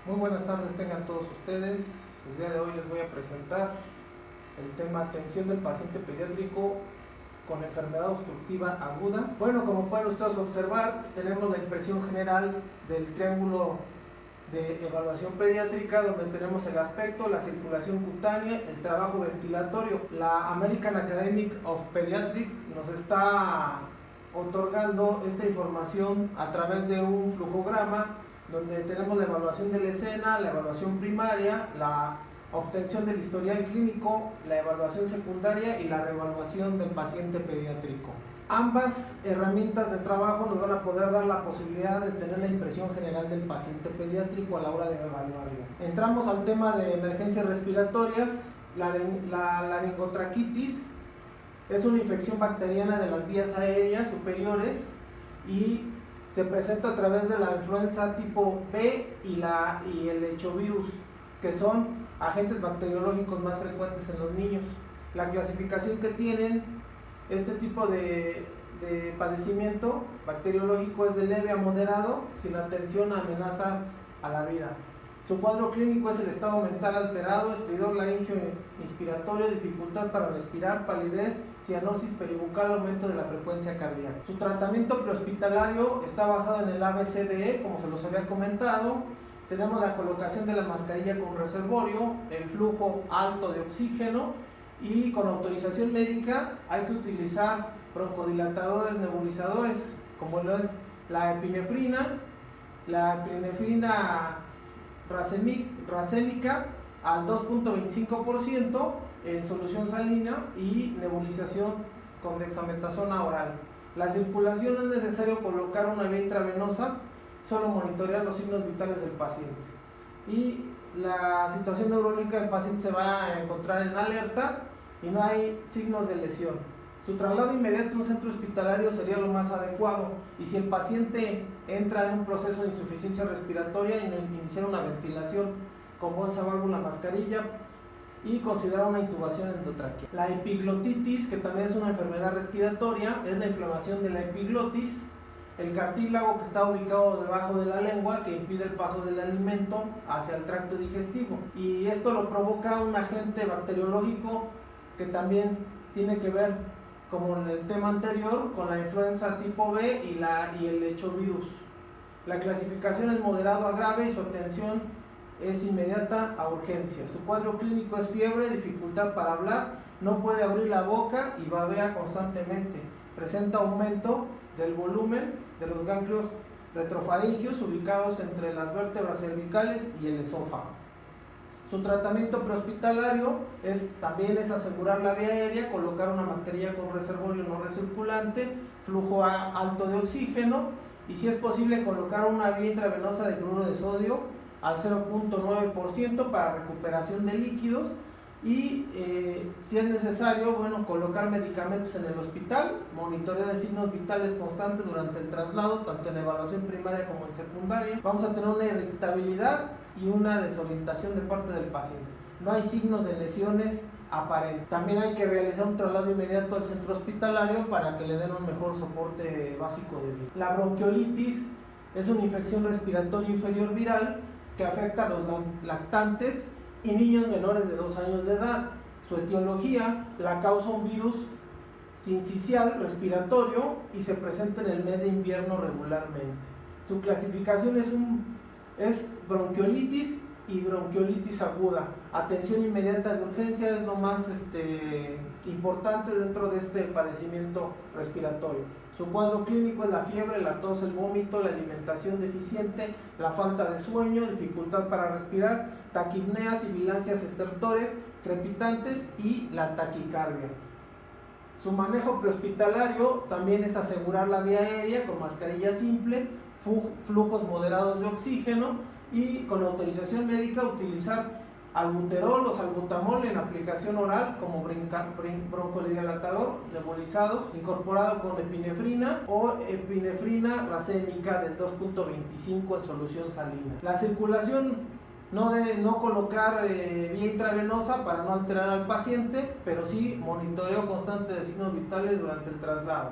Muy buenas tardes tengan todos ustedes. El día de hoy les voy a presentar el tema atención del paciente pediátrico con enfermedad obstructiva aguda. Bueno, como pueden ustedes observar, tenemos la impresión general del triángulo de evaluación pediátrica, donde tenemos el aspecto, la circulación cutánea, el trabajo ventilatorio. La American Academy of Pediatrics nos está otorgando esta información a través de un flujograma, donde tenemos la evaluación de la escena, la evaluación primaria, la obtención del historial clínico, la evaluación secundaria y la reevaluación del paciente pediátrico. Ambas herramientas de trabajo nos van a poder dar la posibilidad de tener la impresión general del paciente pediátrico a la hora de evaluarlo. Entramos al tema de emergencias respiratorias. La laringotraquitis es una infección bacteriana de las vías aéreas superiores y se presenta a través de la influenza tipo B y el hechovirus, que son agentes bacteriológicos más frecuentes en los niños. La clasificación que tienen este tipo de padecimiento bacteriológico es de leve a moderado, sin atención a amenazas a la vida. Su cuadro clínico es el estado mental alterado, estridor laringio inspiratorio, dificultad para respirar, palidez, cianosis peribucal, aumento de la frecuencia cardíaca. Su tratamiento prehospitalario está basado en el ABCDE, como se los había comentado. Tenemos la colocación de la mascarilla con reservorio, el flujo alto de oxígeno, y con autorización médica hay que utilizar broncodilatadores nebulizadores, como lo es la epinefrina racémica al 2.25% en solución salina y nebulización con dexametasona oral. La circulación no es necesario colocar una vía intravenosa, solo monitorear los signos vitales del paciente. Y la situación neurológica del paciente se va a encontrar en alerta y no hay signos de lesión. Su traslado inmediato a un centro hospitalario sería lo más adecuado, y si el paciente entra en un proceso de insuficiencia respiratoria, iniciar una ventilación con bolsa, válvula, mascarilla y considerar una intubación endotraqueal. La epiglotitis, que también es una enfermedad respiratoria, es la inflamación de la epiglotis, el cartílago que está ubicado debajo de la lengua, que impide el paso del alimento hacia el tracto digestivo, y esto lo provoca un agente bacteriológico que también tiene que ver, como en el tema anterior, con la influenza tipo B y el hechovirus. La clasificación es moderado a grave y su atención es inmediata a urgencia. Su cuadro clínico es fiebre, dificultad para hablar, no puede abrir la boca y babea constantemente. Presenta aumento del volumen de los ganglios retrofaringios ubicados entre las vértebras cervicales y el esófago. Su tratamiento prehospitalario también es asegurar la vía aérea, colocar una mascarilla con reservorio no recirculante, flujo alto de oxígeno, y si es posible colocar una vía intravenosa de cloruro de sodio al 0.9% para recuperación de líquidos, y si es necesario, colocar medicamentos en el hospital, monitoreo de signos vitales constantes durante el traslado, tanto en evaluación primaria como en secundaria. Vamos a tener una irritabilidad y una desorientación de parte del paciente. No hay signos de lesiones aparentes. También hay que realizar un traslado inmediato al centro hospitalario para que le den un mejor soporte básico de vida. La bronquiolitis es una infección respiratoria inferior viral que afecta a los lactantes y niños menores de 2 años de edad. Su etiología la causa un virus sincicial respiratorio y se presenta en el mes de invierno regularmente. Su clasificación es bronquiolitis y bronquiolitis aguda. Atención inmediata de urgencia es lo más importante dentro de este padecimiento respiratorio. Su cuadro clínico es la fiebre, la tos, el vómito, la alimentación deficiente, la falta de sueño, dificultad para respirar, taquipneas, sibilancias, estertores, crepitantes y la taquicardia. Su manejo prehospitalario también es asegurar la vía aérea con mascarilla simple, flujos moderados de oxígeno, y con autorización médica utilizar albuterol o salbutamol en aplicación oral como broncodilatador nebulizados, incorporado con epinefrina o epinefrina racémica del 2.25 en solución salina. La circulación no colocar vía intravenosa para no alterar al paciente, pero sí monitoreo constante de signos vitales durante el traslado.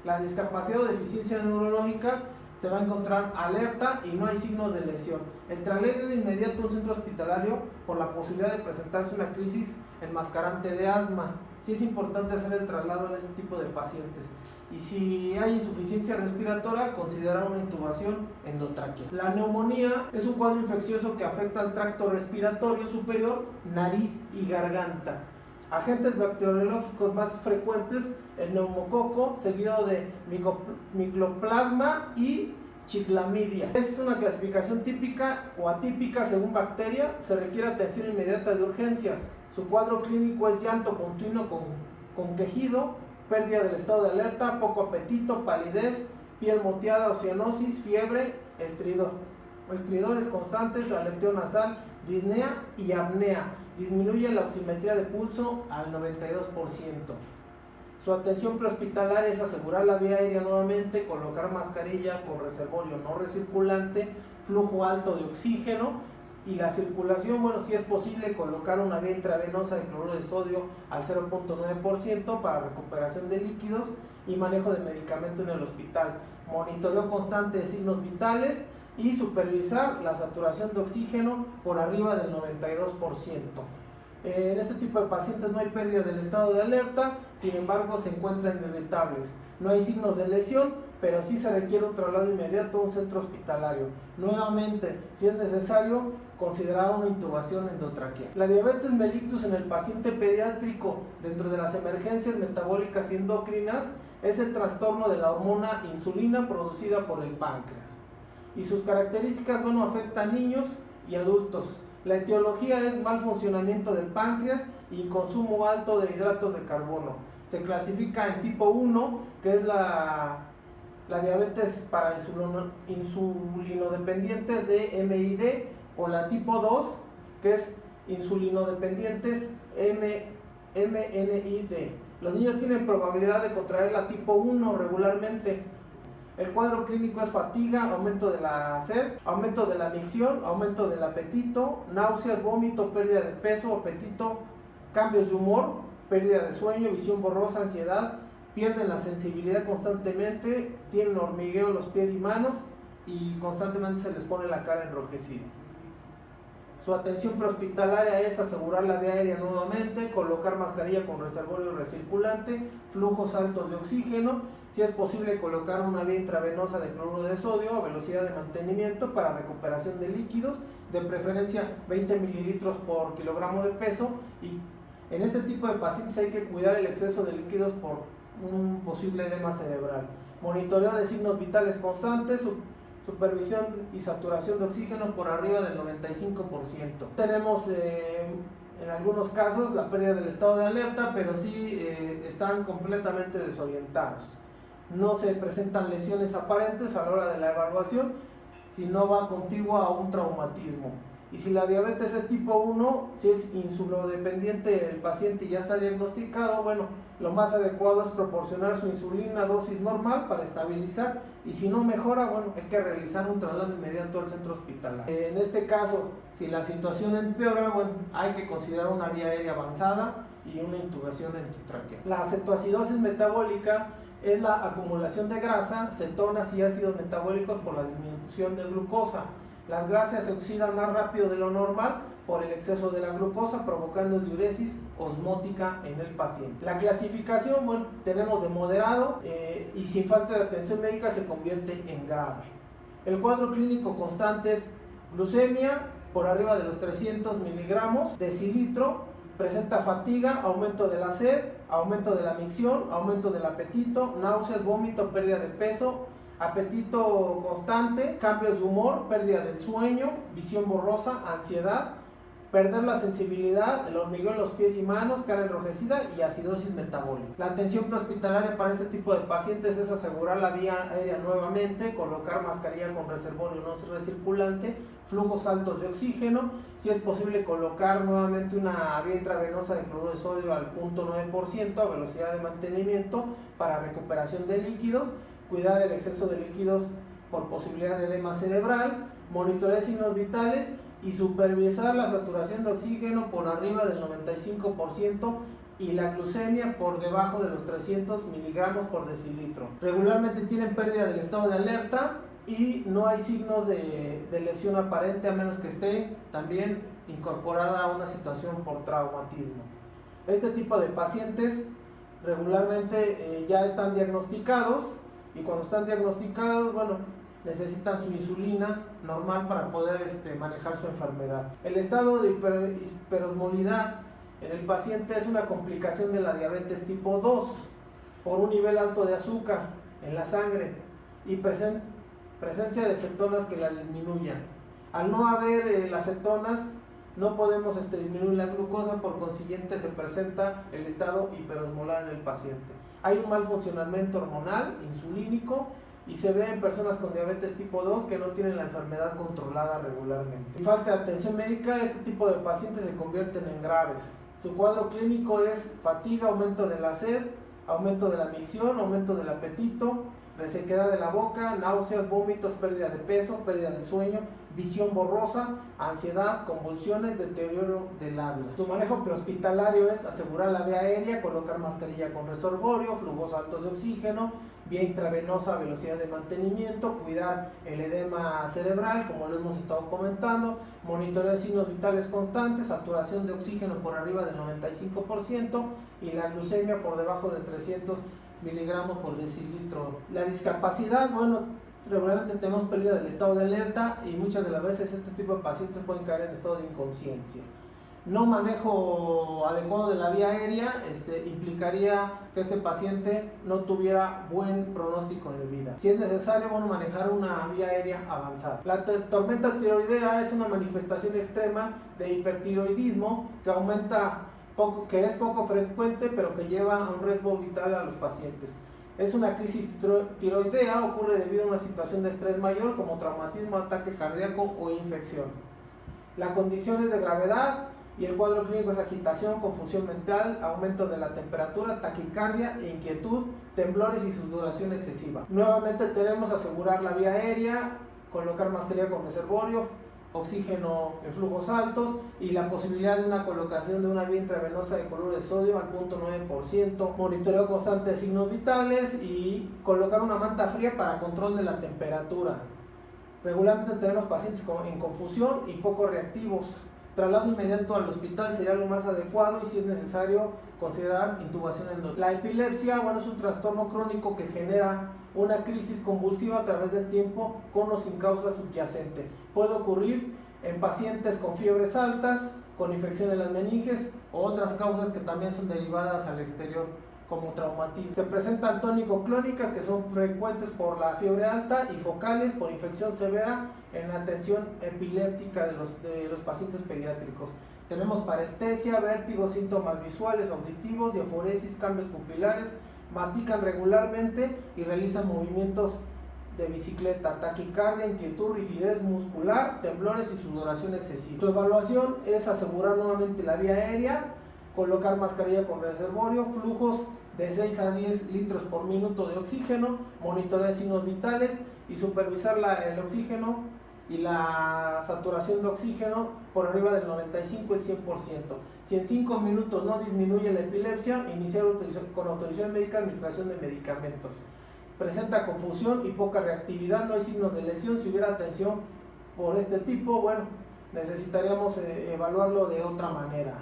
La discapacidad o deficiencia neurológica se va a encontrar alerta y no hay signos de lesión. El traslado de inmediato a un centro hospitalario por la posibilidad de presentarse una crisis enmascarante de asma. Sí es importante hacer el traslado en este tipo de pacientes. Y si hay insuficiencia respiratoria, considerar una intubación endotráquea. La neumonía es un cuadro infeccioso que afecta al tracto respiratorio superior, nariz y garganta. Agentes bacteriológicos más frecuentes, el neumococo, seguido de micoplasma y chiclamidia. Es una clasificación típica o atípica según bacteria, se requiere atención inmediata de urgencias. Su cuadro clínico es llanto continuo con quejido, pérdida del estado de alerta, poco apetito, palidez, piel moteada o cianosis, fiebre, estridores constantes, aleteo nasal, disnea y apnea. Disminuye la oximetría de pulso al 92%. Su atención prehospitalaria es asegurar la vía aérea nuevamente, colocar mascarilla con reservorio no recirculante, flujo alto de oxígeno y la circulación, bueno, si es posible colocar una vía intravenosa de cloruro de sodio al 0.9% para recuperación de líquidos y manejo de medicamento en el hospital. Monitoreo constante de signos vitales y supervisar la saturación de oxígeno por arriba del 92%. En este tipo de pacientes no hay pérdida del estado de alerta, sin embargo se encuentran irritables. No hay signos de lesión, pero sí se requiere un traslado inmediato a un centro hospitalario. Nuevamente, si es necesario, considerar una intubación endotraqueal. La diabetes mellitus en el paciente pediátrico dentro de las emergencias metabólicas y endocrinas es el trastorno de la hormona insulina producida por el páncreas. Y sus características, bueno, afectan a niños y adultos. La etiología es mal funcionamiento del páncreas y consumo alto de hidratos de carbono. Se clasifica en tipo 1, que es la diabetes para insulinodependientes de MID, o la tipo 2, que es insulinodependientes MNID. Los niños tienen probabilidad de contraer la tipo 1 regularmente. El cuadro clínico es fatiga, aumento de la sed, aumento de la micción, aumento del apetito, náuseas, vómito, pérdida de peso, apetito, cambios de humor, pérdida de sueño, visión borrosa, ansiedad, pierden la sensibilidad constantemente, tienen hormigueo en los pies y manos y constantemente se les pone la cara enrojecida. Su atención prehospitalaria es asegurar la vía aérea nuevamente, colocar mascarilla con reservorio recirculante, flujos altos de oxígeno, si es posible colocar una vía intravenosa de cloruro de sodio a velocidad de mantenimiento para recuperación de líquidos, de preferencia 20 mililitros por kilogramo de peso, y en este tipo de pacientes hay que cuidar el exceso de líquidos por un posible edema cerebral. Monitoreo de signos vitales constantes, supervisión y saturación de oxígeno por arriba del 95%. Tenemos en algunos casos la pérdida del estado de alerta, pero sí están completamente desorientados. No se presentan lesiones aparentes a la hora de la evaluación, si no va contiguo a un traumatismo. Y si la diabetes es tipo 1, si es insulodependiente el paciente y ya está diagnosticado, bueno, lo más adecuado es proporcionar su insulina a dosis normal para estabilizar, y si no mejora, bueno, hay que realizar un traslado inmediato al centro hospitalario. En este caso, si la situación empeora, bueno, hay que considerar una vía aérea avanzada y una intubación endotraqueal. La cetoacidosis metabólica es la acumulación de grasa, cetonas y ácidos metabólicos por la disminución de glucosa. Las grasas se oxidan más rápido de lo normal por el exceso de la glucosa, provocando diuresis osmótica en el paciente. La clasificación, bueno, tenemos de moderado y sin falta de atención médica se convierte en grave. El cuadro clínico constante es glucemia por arriba de los 300 miligramos decilitro, presenta fatiga, aumento de la sed, aumento de la micción, aumento del apetito, náuseas, vómito, pérdida de peso, apetito constante, cambios de humor, pérdida del sueño, visión borrosa, ansiedad, perder la sensibilidad, el hormigueo en los pies y manos, cara enrojecida y acidosis metabólica. La atención prehospitalaria para este tipo de pacientes es asegurar la vía aérea nuevamente, colocar mascarilla con reservorio no recirculante, flujos altos de oxígeno, si es posible colocar nuevamente una vía intravenosa de cloruro de sodio al 0.9% a velocidad de mantenimiento para recuperación de líquidos, cuidar el exceso de líquidos por posibilidad de edema cerebral, monitorear signos vitales y supervisar la saturación de oxígeno por arriba del 95% y la glucemia por debajo de los 300 miligramos por decilitro. Regularmente tienen pérdida del estado de alerta y no hay signos de lesión aparente a menos que esté también incorporada a una situación por traumatismo. Este tipo de pacientes regularmente ya están diagnosticados, y cuando están diagnosticados, bueno, necesitan su insulina normal para poder manejar su enfermedad. El estado de hiperosmolidad en el paciente es una complicación de la diabetes tipo 2 por un nivel alto de azúcar en la sangre y presencia de cetonas que la disminuyan. Al no haber las cetonas, no podemos disminuir la glucosa, por consiguiente se presenta el estado hiperosmolar en el paciente. Hay un mal funcionamiento hormonal, insulínico, y se ve en personas con diabetes tipo 2 que no tienen la enfermedad controlada regularmente. Falta de atención médica, este tipo de pacientes se convierten en graves. Su cuadro clínico es fatiga, aumento de la sed, aumento de la micción, aumento del apetito, resequedad de la boca, náuseas, vómitos, pérdida de peso, pérdida del sueño, visión borrosa, ansiedad, convulsiones, deterioro del habla. Su manejo prehospitalario es asegurar la vía aérea, colocar mascarilla con reservorio, flujos altos de oxígeno, vía intravenosa, velocidad de mantenimiento, cuidar el edema cerebral, como lo hemos estado comentando, monitoreo de signos vitales constantes, saturación de oxígeno por arriba del 95% y la glucemia por debajo de 300 miligramos por decilitro. La discapacidad, bueno, regularmente tenemos pérdida del estado de alerta y muchas de las veces este tipo de pacientes pueden caer en estado de inconsciencia. No manejo adecuado de la vía aérea implicaría que este paciente no tuviera buen pronóstico en vida. Si es necesario, bueno, manejar una vía aérea avanzada. La tormenta tiroidea es una manifestación extrema de hipertiroidismo que es poco frecuente, pero que lleva a un riesgo vital a los pacientes. Es una crisis tiroidea, ocurre debido a una situación de estrés mayor como traumatismo, ataque cardíaco o infección. La condición es de gravedad y el cuadro clínico es agitación, confusión mental, aumento de la temperatura, taquicardia, inquietud, temblores y sudoración excesiva. Nuevamente tenemos asegurar la vía aérea, colocar mascarilla con reservorio, oxígeno en flujos altos y la posibilidad de una colocación de una vía intravenosa de cloruro de sodio al 0.9%, monitoreo constante de signos vitales y colocar una manta fría para control de la temperatura. Regularmente tenemos pacientes en confusión y poco reactivos. Traslado inmediato al hospital sería lo más adecuado y si es necesario considerar intubación endovenosa. La epilepsia, bueno, es un trastorno crónico que genera una crisis convulsiva a través del tiempo con o sin causa subyacente. Puede ocurrir en pacientes con fiebres altas, con infección de las meninges o otras causas que también son derivadas al exterior como traumatismo. Se presentan tónico-clónicas que son frecuentes por la fiebre alta y focales por infección severa en la atención epiléptica de los pacientes pediátricos. Tenemos parestesia, vértigo, síntomas visuales, auditivos, diaforesis, cambios pupilares, mastican regularmente y realizan movimientos de bicicleta, taquicardia, inquietud, rigidez muscular, temblores y sudoración excesiva. Su evaluación es asegurar nuevamente la vía aérea, colocar mascarilla con reservorio, flujos de 6 a 10 litros por minuto de oxígeno, monitorear signos vitales y supervisar el oxígeno y la saturación de oxígeno por arriba del 95 y 100%. Si en 5 minutos no disminuye la epilepsia, iniciar con autorización médica administración de medicamentos. Presenta confusión y poca reactividad, no hay signos de lesión. Si hubiera atención por este tipo, bueno, necesitaríamos evaluarlo de otra manera.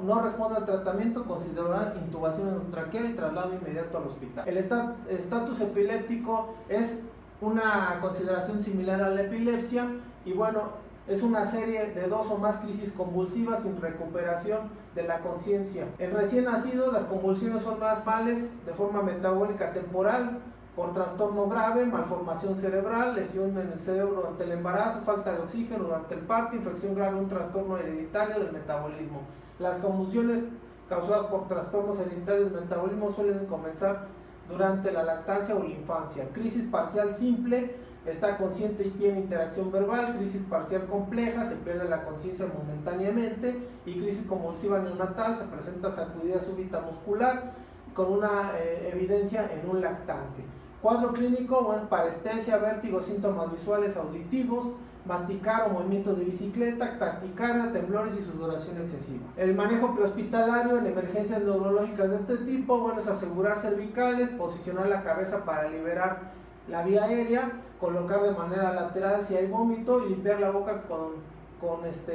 No responde al tratamiento, considerar intubación endotraqueal y traslado inmediato al hospital. El estatus epiléptico es una consideración similar a la epilepsia y bueno, es una serie de 2 o más crisis convulsivas sin recuperación de la conciencia. En recién nacidos las convulsiones son más normales de forma metabólica temporal por trastorno grave, malformación cerebral, lesión en el cerebro durante el embarazo, falta de oxígeno durante el parto, infección grave, un trastorno hereditario del metabolismo. Las convulsiones causadas por trastornos hereditarios del metabolismo suelen comenzar durante la lactancia o la infancia. Crisis parcial simple, está consciente y tiene interacción verbal. Crisis parcial compleja, se pierde la conciencia momentáneamente. Y crisis convulsiva neonatal, se presenta sacudida súbita muscular con una evidencia en un lactante. Cuadro clínico, bueno, parestesia, vértigo, síntomas visuales, auditivos, masticar o movimientos de bicicleta, taquicardia, temblores y sudoración excesiva. El manejo prehospitalario en emergencias neurológicas de este tipo, bueno, es asegurar cervicales, posicionar la cabeza para liberar la vía aérea, colocar de manera lateral si hay vómito y limpiar la boca con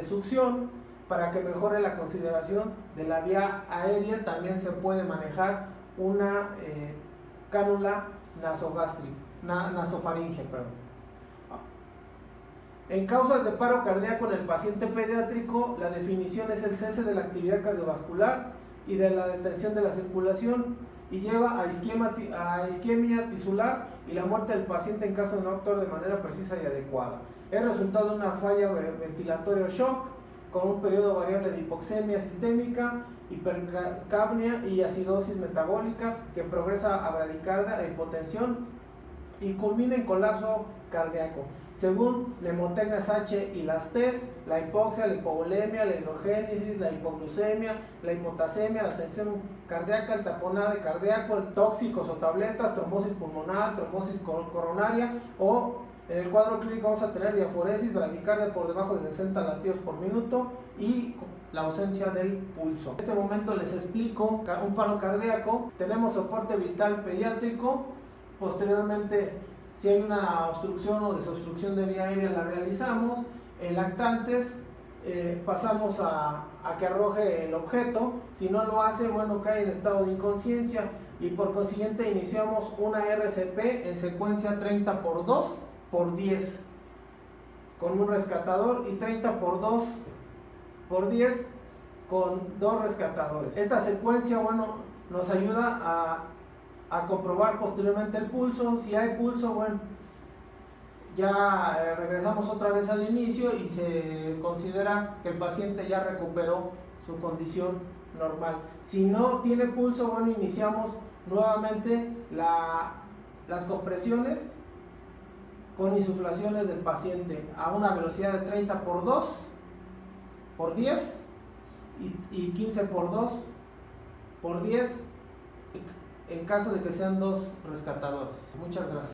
succión para que mejore la consideración de la vía aérea. También se puede manejar una cánula nasofaringe. En causas de paro cardíaco en el paciente pediátrico, la definición es el cese de la actividad cardiovascular y de la detención de la circulación, y lleva a isquemia tisular y la muerte del paciente en caso de no actuar de manera precisa y adecuada. Es resultado de una falla ventilatoria o shock, con un periodo variable de hipoxemia sistémica, hipercapnia y acidosis metabólica que progresa a bradicardia e hipotensión y culmina en colapso cardíaco. Según Nemotecnes H y las TES, la hipoxia, la hipovolemia, la hidrogénesis, la hipoglucemia, la hipotasemia, la tensión cardíaca, el taponado cardíaco, el tóxicos o tabletas, trombosis pulmonar, trombosis coronaria, o en el cuadro clínico vamos a tener diaforesis, bradicardia por debajo de 60 latidos por minuto y la ausencia del pulso. En este momento les explico un paro cardíaco. Tenemos soporte vital pediátrico. Posteriormente, si hay una obstrucción o desobstrucción de vía aérea, la realizamos. En lactantes pasamos a que arroje el objeto. Si no lo hace, bueno, cae en estado de inconsciencia y por consiguiente iniciamos una RCP en secuencia 30 por 2 por 10 con un rescatador y 30 por 2 por 10 con 2 rescatadores. Esta secuencia, bueno, nos ayuda a comprobar posteriormente el pulso. Si hay pulso, bueno, ya regresamos otra vez al inicio y se considera que el paciente ya recuperó su condición normal. Si no tiene pulso, bueno, iniciamos nuevamente las compresiones con insuflaciones del paciente a una velocidad de 30 por 2 por 10 y 15 por 2 por 10 en caso de que sean 2 rescatadores. Muchas gracias.